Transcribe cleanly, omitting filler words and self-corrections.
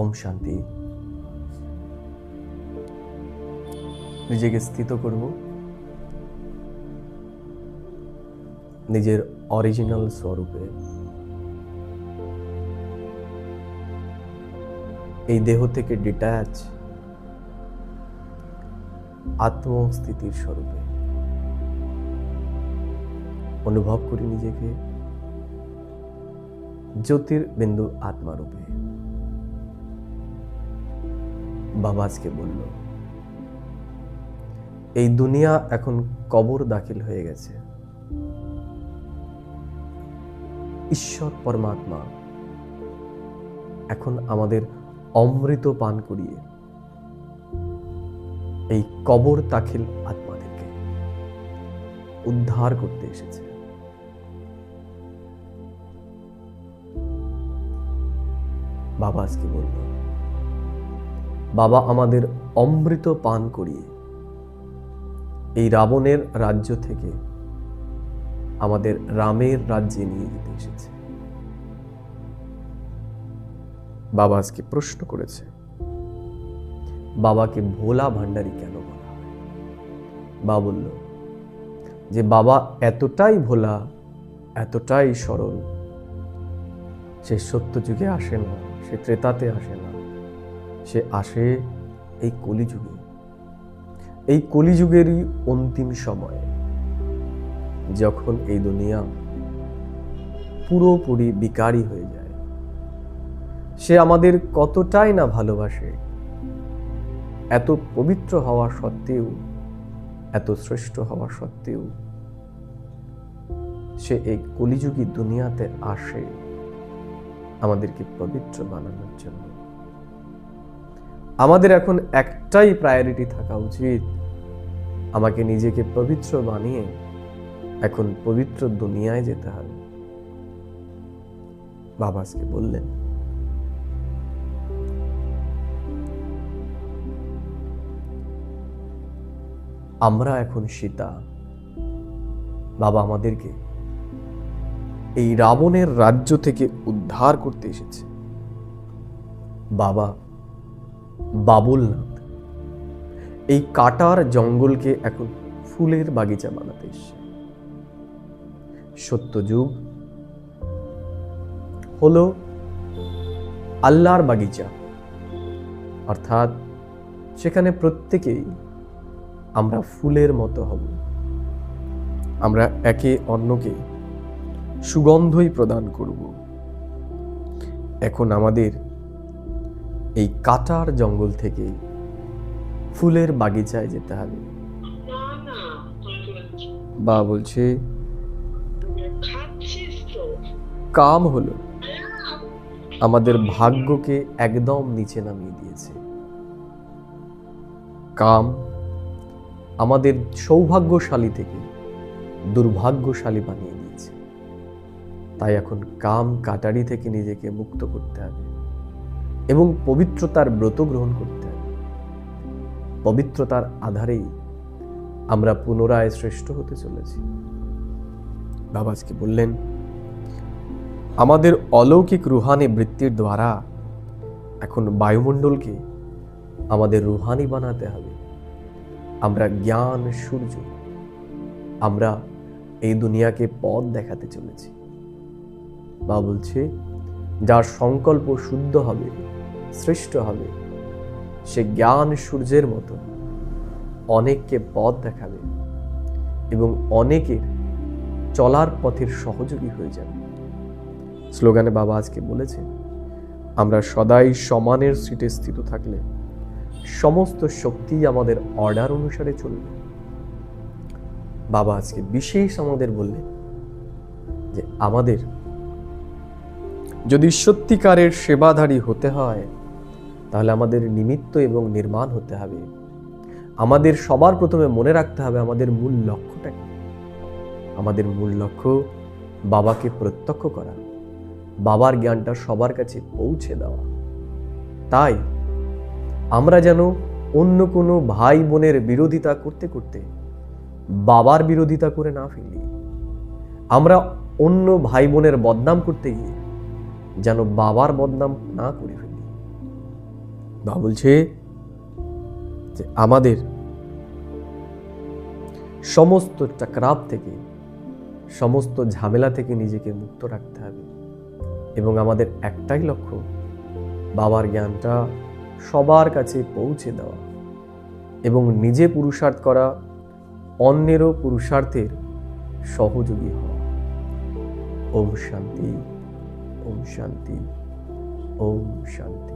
ওম শান্তি। নিজেকে স্থিত করব নিজের অরিজিনাল স্বরূপে। এই দেহ থেকে ডিট্যাচ আত্মস্থিতির স্বরূপে অনুভব করি নিজেকে জ্যোতির্বিন্দু আত্মারূপে। বাবা আজকে বলল, এই দুনিয়া এখন কবর দাখিল হয়ে গেছে। ঈশ্বর পরমাত্মা এখন আমাদের অমৃত পান করিয়ে এই কবর দাখিল আত্মাদেরকে উদ্ধার করতে এসেছে। বাবা আজকে বলল, বাবা আমাদের অমৃত পান করিয়ে এই রাবণের রাজ্য থেকে আমাদের রামের রাজ্যে নিয়ে যেতে এসেছে। বাবা আজকে প্রশ্ন করেছে, বাবাকে ভোলা ভান্ডারী কেন বলা হয়? বাবা বলল যে বাবা এতটাই ভোলা, এতটাই সরল, সে সত্য যুগে আসে না, সে ত্রেতাতে আসে না, সে আসে এই কলিযুগে। এই কলিযুগেরই অন্তিম সময়ে, যখন এই দুনিয়া পুরোপুরি বিকারী হয়ে যায়। সে আমাদের কতটাই না ভালোবাসে, এত পবিত্র হওয়া সত্ত্বেও, এত শ্রেষ্ঠ হওয়া সত্ত্বেও সে এই কলিযুগী দুনিয়াতে আসে আমাদেরকে পবিত্র বানানোর জন্য। আমাদের এখন একটাই প্রায়োরিটি থাকা উচিত, আমাকে নিজেকে পবিত্র বানিয়ে এখন পবিত্র দুনিয়ায় যেতে হবে। বাবা আজকে বললেন, আমরা এখন সীতা। বাবা আমাদেরকে এই রাবণের রাজ্য থেকে উদ্ধার করতে এসেছে। বাবা বাবুলনাথ এই কাটার জঙ্গলকে এখন ফুলের বাগিচা বানাতে এসেছে। সত্যযুগ হলো আল্লাহর বাগিচা, অর্থাৎ সেখানে প্রত্যেকেই আমরা ফুলের মতো হব। আমরা একে অন্যকে সুগন্ধই প্রদান করব। এখন আমাদের এই কাটার জঙ্গল থেকে ফুলের বাগিচায় যেতে হবে। বা বলছে, কাম হলো আমাদের ভাগ্যকে একদম নিচে নামিয়ে দিয়েছে। কাম আমাদের সৌভাগ্যশালী থেকে দুর্ভাগ্যশালী বানিয়ে দিয়েছে। তাই এখন কাম কাটারি থেকে নিজেকে মুক্ত করতে হবে এবং পবিত্রতার ব্রত গ্রহণ করতে হবে। পবিত্রতার আধারেই আমরা পুনরায় শ্রেষ্ঠ হতে চলেছি। বাবা আজকে বললেন, আমাদের অলৌকিক রুহানি বৃত্তির দ্বারা এখন বায়ুমণ্ডলকে আমাদের রুহানি বানাতে হবে। আমরা জ্ঞান সূর্য, আমরা এই দুনিয়াকে পথ দেখাতে চলেছি। বাবা বলছে, যার সংকল্প শুদ্ধ হবে, শ্রেষ্ঠ হবে, সে জ্ঞান সূর্যের মতো অনেককে পথ দেখাবে এবং অনেকের চলার পথের সহযোগী হয়ে যাবে। স্লোগানে বাবা আজকে বলেছে, আমরা সদাই সমানের সিটে স্থিত থাকলে সমস্ত শক্তি আমাদের অর্ডার অনুসারে চলবে। বাবা আজকে বিশেষ আমাদের বললেন যে আমাদের যদি সত্যিকারের সেবাধারী হতে হয়, তাহলে আমাদের নিমিত্ত এবং নির্মাণ হতে হবে। আমাদের সবার প্রথমে মনে রাখতে হবে আমাদের মূল লক্ষ্যটা কি। আমাদের মূল লক্ষ্য বাবাকে প্রত্যক্ষ করা, বাবার জ্ঞানটা সবার কাছে পৌঁছে দেওয়া। তাই আমরা যেন অন্য কোনো ভাই বোনের বিরোধিতা করতে করতে বাবার বিরোধিতা করে না ফেলি। আমরা অন্য ভাই বোনের বদনাম করতে গিয়ে যেন বাবার বদনাম না করে ফেলি। বাবা বলছে যে আমাদের সমস্ত চক্রাব থেকে, সমস্ত ঝামেলা থেকে নিজেকে মুক্ত রাখতে হবে এবং আমাদের একটাই লক্ষ্য, বাবার জ্ঞানটা সবার কাছে পৌঁছে দেওয়া এবং নিজে পুরুষার্থ করা, অন্যেরও পুরুষার্থের সহযোগী হওয়া। ওম শান্তি, ওম শান্তি, ওম শান্তি।